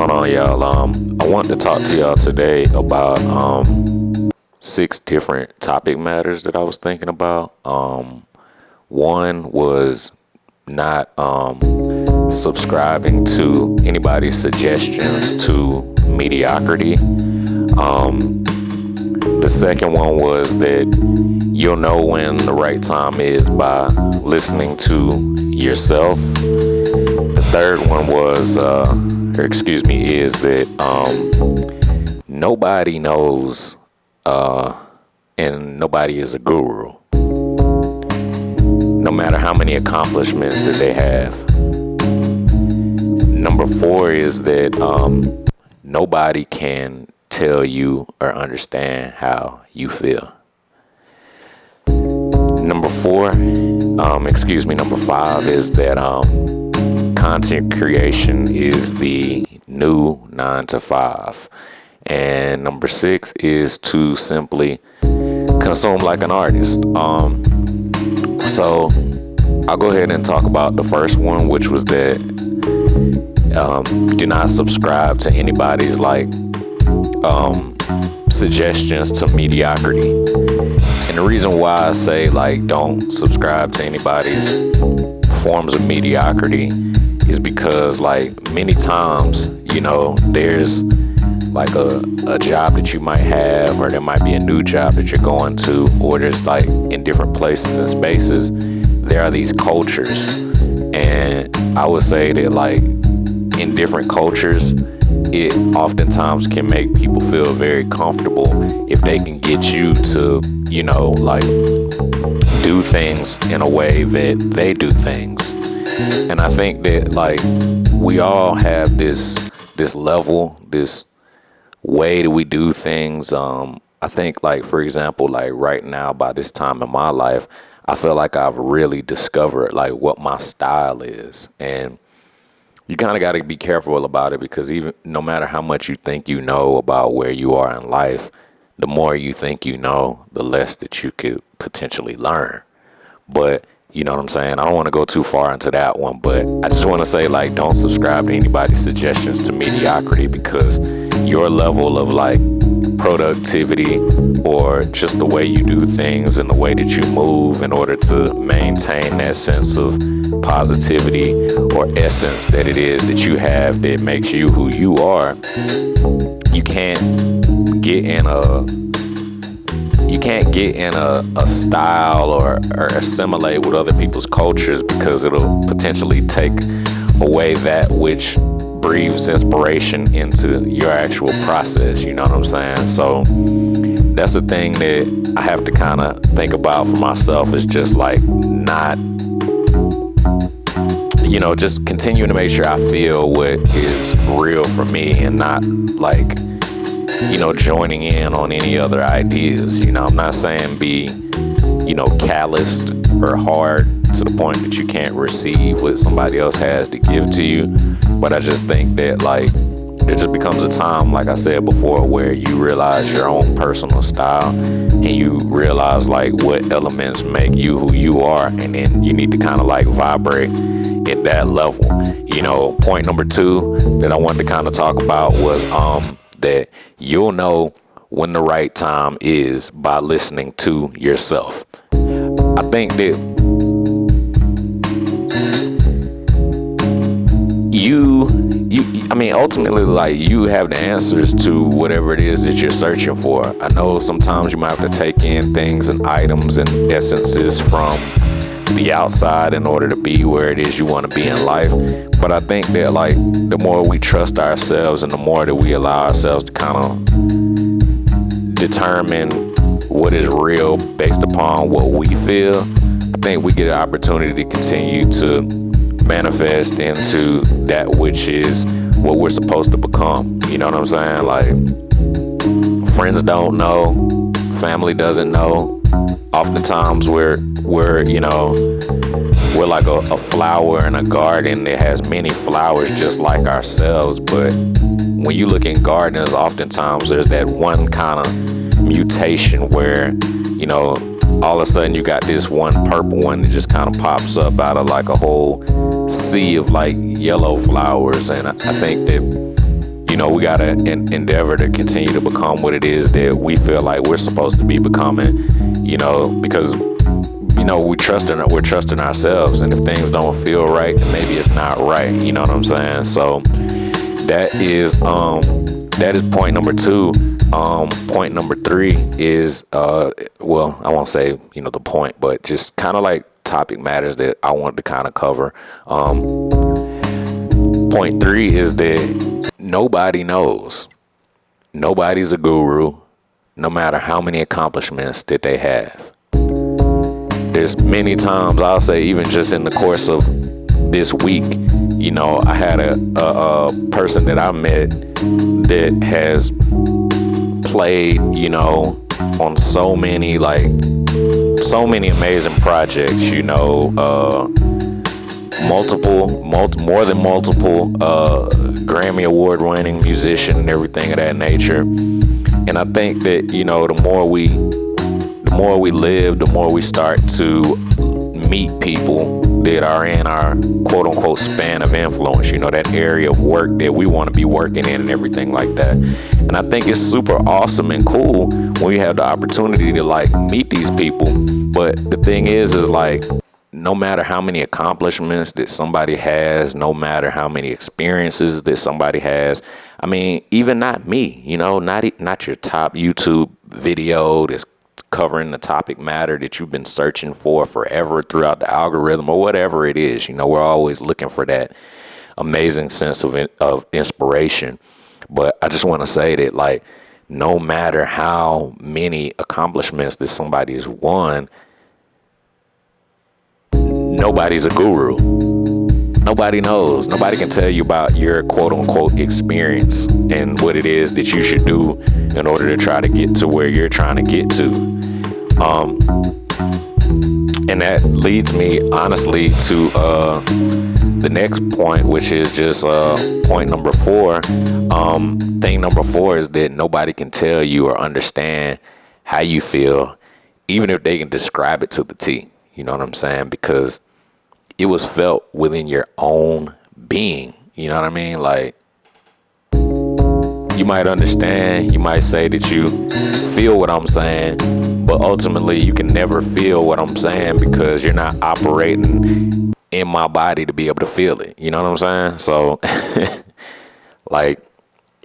going on, y'all? I want to talk to y'all today about 6 different topic matters that I was thinking about. One was not subscribing to anybody's suggestions to mediocrity. The second one was that you'll know when the right time is by listening to yourself. The third one was, is that nobody knows and nobody is a guru, no matter how many accomplishments that they have. Number 4 is that nobody can tell you or understand how you feel. Number 5 is that content creation is the new 9 to 5. And number 6 is to simply consume like an artist. So I'll go ahead and talk about the first one, which was that do not subscribe to anybody's suggestions to mediocrity. And the reason why I say don't subscribe to anybody's forms of mediocrity is because many times, there's a job that you might have, or there might be a new job that you're going to, or there's in different places and spaces, there are these cultures. And I would say that in different cultures, it oftentimes can make people feel very comfortable if they can get you to, do things in a way that they do things. And I think that we all have this level, this way that we do things. I think for example, right now by this time in my life, I feel like I've really discovered what my style is. And you kind of got to be careful about it, because even no matter how much you think you know about where you are in life, the more you think you know, the less that you could potentially learn. But you know what I'm saying? I don't want to go too far into that one, but I just want to say don't subscribe to anybody's suggestions to mediocrity, because your level of productivity, or just the way you do things and the way that you move in order to maintain that sense of positivity or essence that it is that you have that makes you who you are, you can't get in a style or assimilate with other people's cultures, because it'll potentially take away that which breathes inspiration into your actual process. You know what I'm saying? So that's the thing that I have to kind of think about for myself, is just not, just continuing to make sure I feel what is real for me, and not joining in on any other ideas. I'm not saying be, calloused or hard to the point that you can't receive what somebody else has to give to you. But I just think that there just becomes a time, like I said before, where you realize your own personal style, and you realize what elements make you who you are, and then you need to kind of vibrate at that level. Point number 2 that I wanted to kind of talk about was that you'll know when the right time is by listening to yourself. I think that ultimately, you have the answers to whatever it is that you're searching for. I know sometimes you might have to take in things and items and essences from the outside in order to be where it is you want to be in life. But I think that the more we trust ourselves, and the more that we allow ourselves to kind of determine what is real based upon what we feel, I think we get an opportunity to continue to manifest into that which is what we're supposed to become. You know what I'm saying? Friends don't know, family doesn't know. Oftentimes we're like a flower in a garden that has many flowers just like ourselves. But when you look in gardens, oftentimes there's that one kind of mutation where, all of a sudden you got this one purple one that just kind of pops up out of a whole sea of yellow flowers. And I think that we got to endeavor to continue to become what it is that we feel like we're supposed to be becoming, because, we're trusting ourselves. And if things don't feel right, then maybe it's not right. You know what I'm saying? So that is point number 2. Point number 3 is, I won't say, the point, but just kind of like topic matters that I wanted to kind of cover. Point 3 is that nobody knows. Nobody's a guru, no matter how many accomplishments that they have. There's many times, I'll say, even just in the course of this week, I had a person that I met that has played, on so many amazing projects, more than multiple Grammy award winning musician and everything of that nature. And I think that, the more we live, the more we start to meet people that are in our quote unquote span of influence, that area of work that we want to be working in and everything like that. And I think it's super awesome and cool when we have the opportunity to like meet these people. But the thing is like, no matter how many accomplishments that somebody has, no matter how many experiences that somebody has, I mean, even not me, not your top YouTube video that's covering the topic matter that you've been searching for forever throughout the algorithm or whatever it is. We're always looking for that amazing sense of inspiration. But I just want to say that, like, no matter how many accomplishments that somebody's won, nobody's a guru. Nobody knows. Nobody can tell you about your quote unquote experience and what it is that you should do in order to try to get to where you're trying to get to. And that leads me honestly to the next point, which is just point number 4. Thing number 4 is that nobody can tell you or understand how you feel, even if they can describe it to the T. You know what I'm saying? Because it was felt within your own being. You know what I mean? Like, you might understand, you might say that you feel what I'm saying, but ultimately you can never feel what I'm saying because you're not operating in my body to be able to feel it. You know what I'm saying? So, like,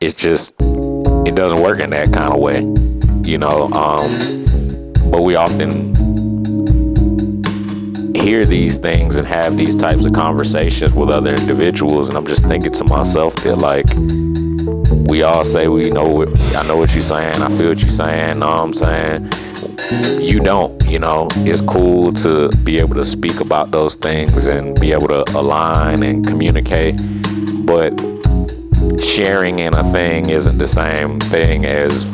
it doesn't work in that kind of way, but we often hear these things and have these types of conversations with other individuals, and I'm just thinking to myself that, like, we all say I know what you're saying, I feel what you're saying, know what I'm saying? You don't, it's cool to be able to speak about those things and be able to align and communicate, but sharing in a thing isn't the same thing as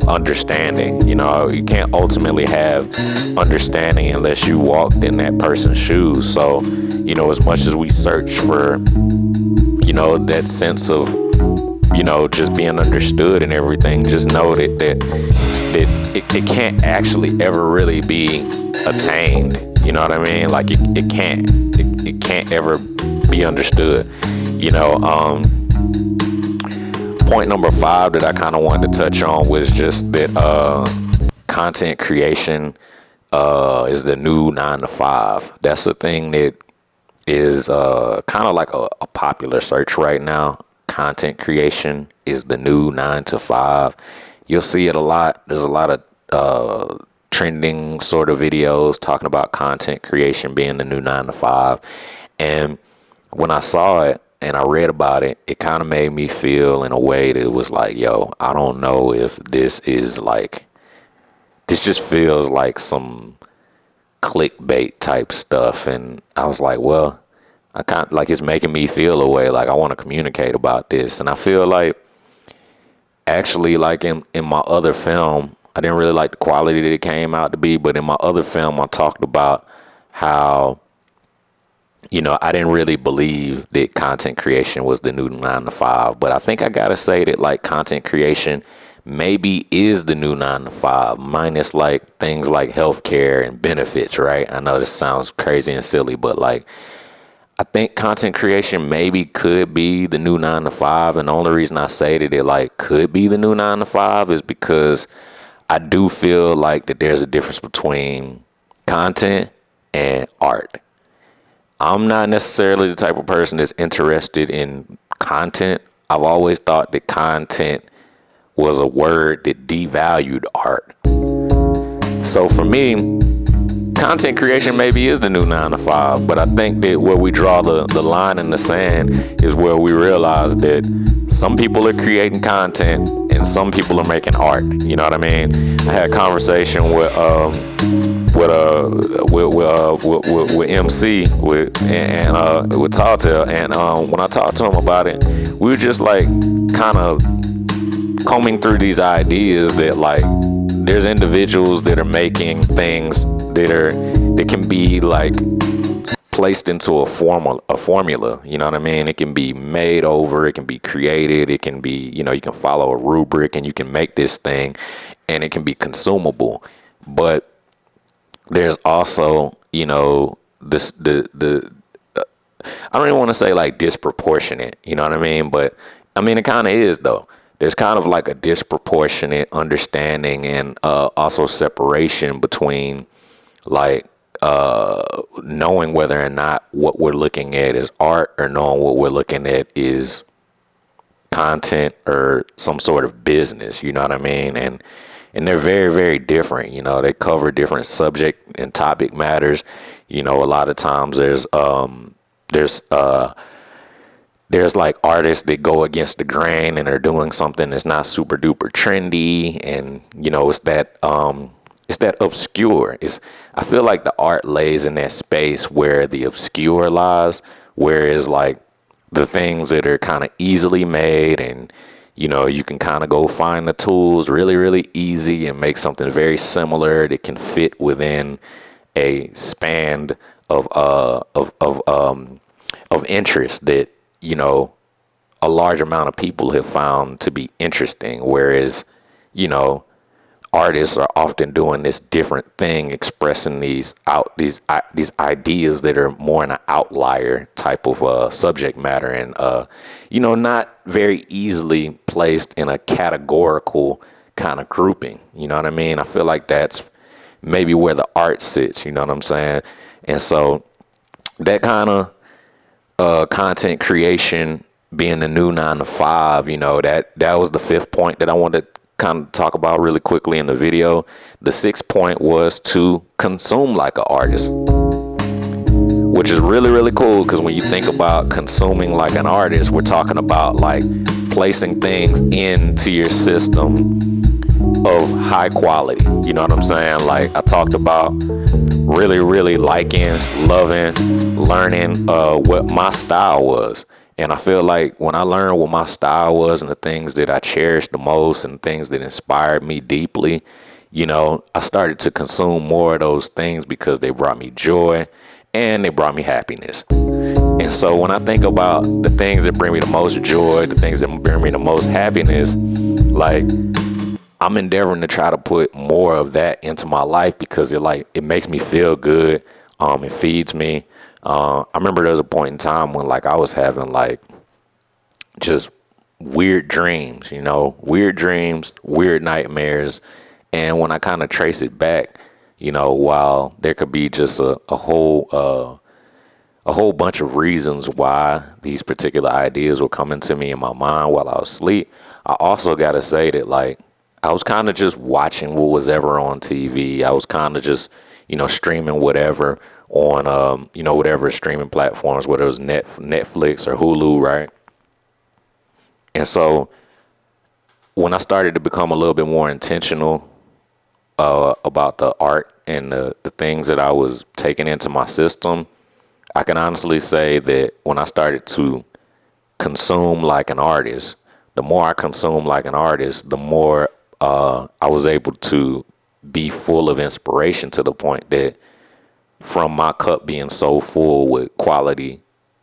understanding. You can't ultimately have understanding unless you walked in that person's shoes. So, as much as we search for, that sense of, just being understood and everything, just know that it can't actually ever really be attained. You know what I mean? Like, it can't ever be understood. Point number 5 that I kind of wanted to touch on was just that content creation is the new 9 to 5. That's a thing that is kind of like a popular search right now. Content creation is the new 9 to 5. You'll see it a lot. There's a lot of trending sort of videos talking about content creation being the new 9 to 5. And when I saw it and I read about it, it kind of made me feel in a way that it was like, yo, I don't know if this just feels like some clickbait type stuff. And I was like, well, I kind of like, it's making me feel a way, like I want to communicate about this. And I feel like, actually, like in my other film, I didn't really like the quality that it came out to be, but in my other film, I talked about how, I didn't really believe that content creation was the new 9 to 5, but I think I gotta say that, like, content creation maybe is the new 9 to 5, minus like things like healthcare and benefits, right? I know this sounds crazy and silly, but like, I think content creation maybe could be the new 9 to 5. And the only reason I say that it like could be the new 9 to 5 is because I do feel like that there's a difference between content and art. I'm not necessarily the type of person that's interested in content. I've always thought that content was a word that devalued art. So for me, content creation maybe is the new 9 to 5, but I think that where we draw the line in the sand is where we realize that some people are creating content and some people are making art. You know what I mean? I had a conversation with MC with Talltale, and when I talked to him about it, we were just like kind of combing through these ideas that like there's individuals that are making things that can be like placed into a formula. You know what I mean? It can be made over, it can be created, it can be, you can follow a rubric and you can make this thing and it can be consumable. But there's also, this I don't even want to say like disproportionate, you know what I mean? But I mean, it kind of is though. There's kind of like a disproportionate understanding and also separation between like knowing whether or not what we're looking at is art or knowing what we're looking at is content or some sort of business, you know what I mean? And they're very, very different. They cover different subject and topic matters. A lot of times there's like artists that go against the grain and are doing something that's not super duper trendy, and it's that obscure. I feel like the art lays in that space where the obscure lies, whereas like the things that are kind of easily made and you can kind of go find the tools really, really easy and make something very similar that can fit within a span of interest that a large amount of people have found to be interesting, whereas artists are often doing this different thing, expressing these ideas that are more in an outlier type of subject matter, and not very easily placed in a categorical kind of grouping. You know what I mean? I feel like that's maybe where the art sits. You know what I'm saying? And so that kind of content creation being the new 9 to 5, that was the 5th point that I wanted to kind of talk about really quickly in the video. The 6th point was to consume like an artist, which is really, really cool, because when you think about consuming like an artist, we're talking about like placing things into your system of high quality. You know what I'm saying? Like I talked about really, really liking, loving, learning what my style was. And I feel like when I learned what my style was and the things that I cherished the most and things that inspired me deeply, I started to consume more of those things because they brought me joy and they brought me happiness. And so when I think about the things that bring me the most joy, the things that bring me the most happiness, like I'm endeavoring to try to put more of that into my life because it makes me feel good. It feeds me. I remember there was a point in time when like I was having like just weird dreams, weird nightmares. And when I kind of trace it back, while there could be just a whole bunch of reasons why these particular ideas were coming to me in my mind while I was asleep, I also got to say that like I was kind of just watching what was ever on TV. I was kind of just, streaming whatever on, whatever streaming platforms, whether it was Netflix or Hulu, right? And so when I started to become a little bit more intentional about the art and the things that I was taking into my system, I can honestly say that when I started to consume like an artist, the more I consumed like an artist, the more I was able to be full of inspiration, to the point that from my cup being so full with quality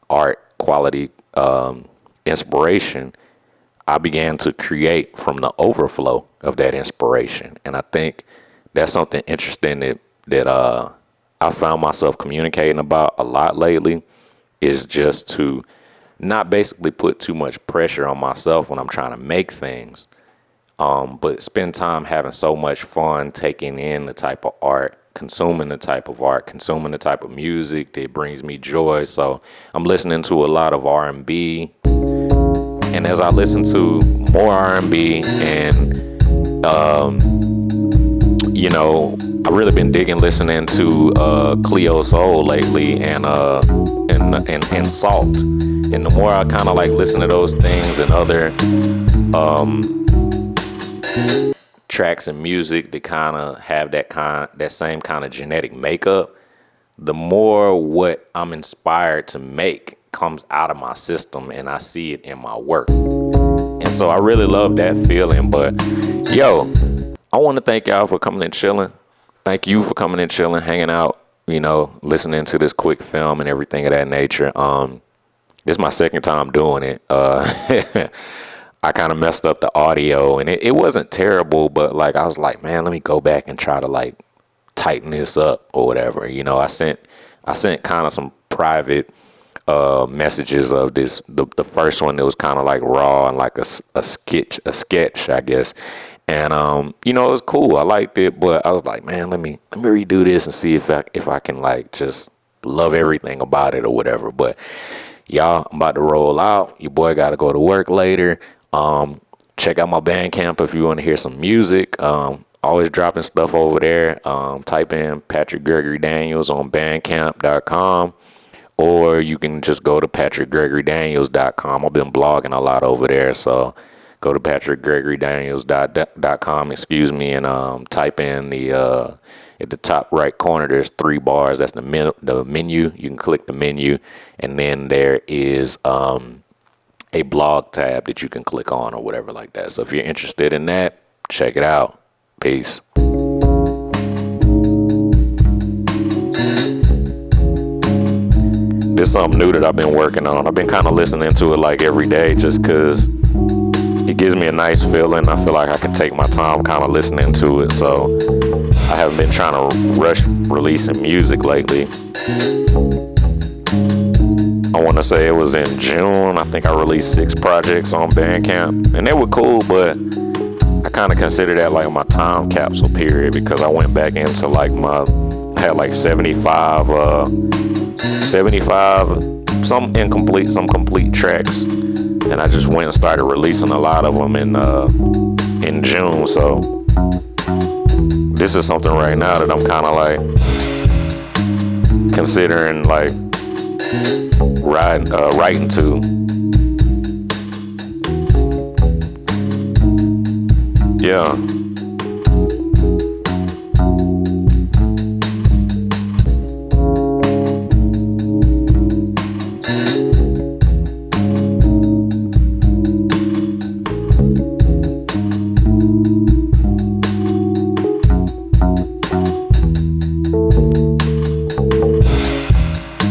art, quality inspiration, I began to create from the overflow of that inspiration. And I think that's something interesting that I found myself communicating about a lot lately. is just to not basically put too much pressure on myself when I'm trying to make things, but spend time having so much fun taking in the type of art, consuming the type of art, consuming the type of music that brings me joy. So I'm listening to a lot of R&B, and as I listen to more R&B, and I've really been digging listening to Cleo Soul lately, and Salt. And the more I kind of like listen to those things and other tracks and music that kind of have that same kind of genetic makeup, the more what I'm inspired to make comes out of my system, and I see it in my work. And so I really love that feeling. But yo, I want to thank y'all for coming and chilling. Thank you for coming and chilling, hanging out, listening to this quick film and everything of that nature. This is my second time doing it. I kind of messed up the audio, and it wasn't terrible, but like I was like, man, let me go back and try to like tighten this up or whatever. I sent kind of some private messages of this. The first one that was kind of like raw and like a sketch, I guess. And it was cool. I liked it, but I was like, man, let me redo this and see if I can like just love everything about it or whatever. But y'all, I'm about to roll out. Your boy got to go to work later. Check out my Bandcamp if you want to hear some music. Always dropping stuff over there. Type in Patrick Gregory Daniels on Bandcamp.com, or you can just go to PatrickGregoryDaniels.com. I've been blogging a lot over there, so go to PatrickGregoryDaniels.com, and type in at the top right corner, there's 3 bars. That's the menu. You can click the menu, and then there is a blog tab that you can click on or whatever like that. So if you're interested in that, check it out. Peace. This is something new that I've been working on. I've been kind of listening to it like every day just because it gives me a nice feeling. I feel like I can take my time kind of listening to it. So I haven't been trying to rush releasing music lately. I want to say it was in June. I think I released 6 projects on Bandcamp, and they were cool, but I kind of consider that like my time capsule period, because I went back into like I had like 75 some incomplete, some complete tracks, and I just went and started releasing a lot of them in June. So this is something right now that I'm kind of like considering like writing to. Yeah.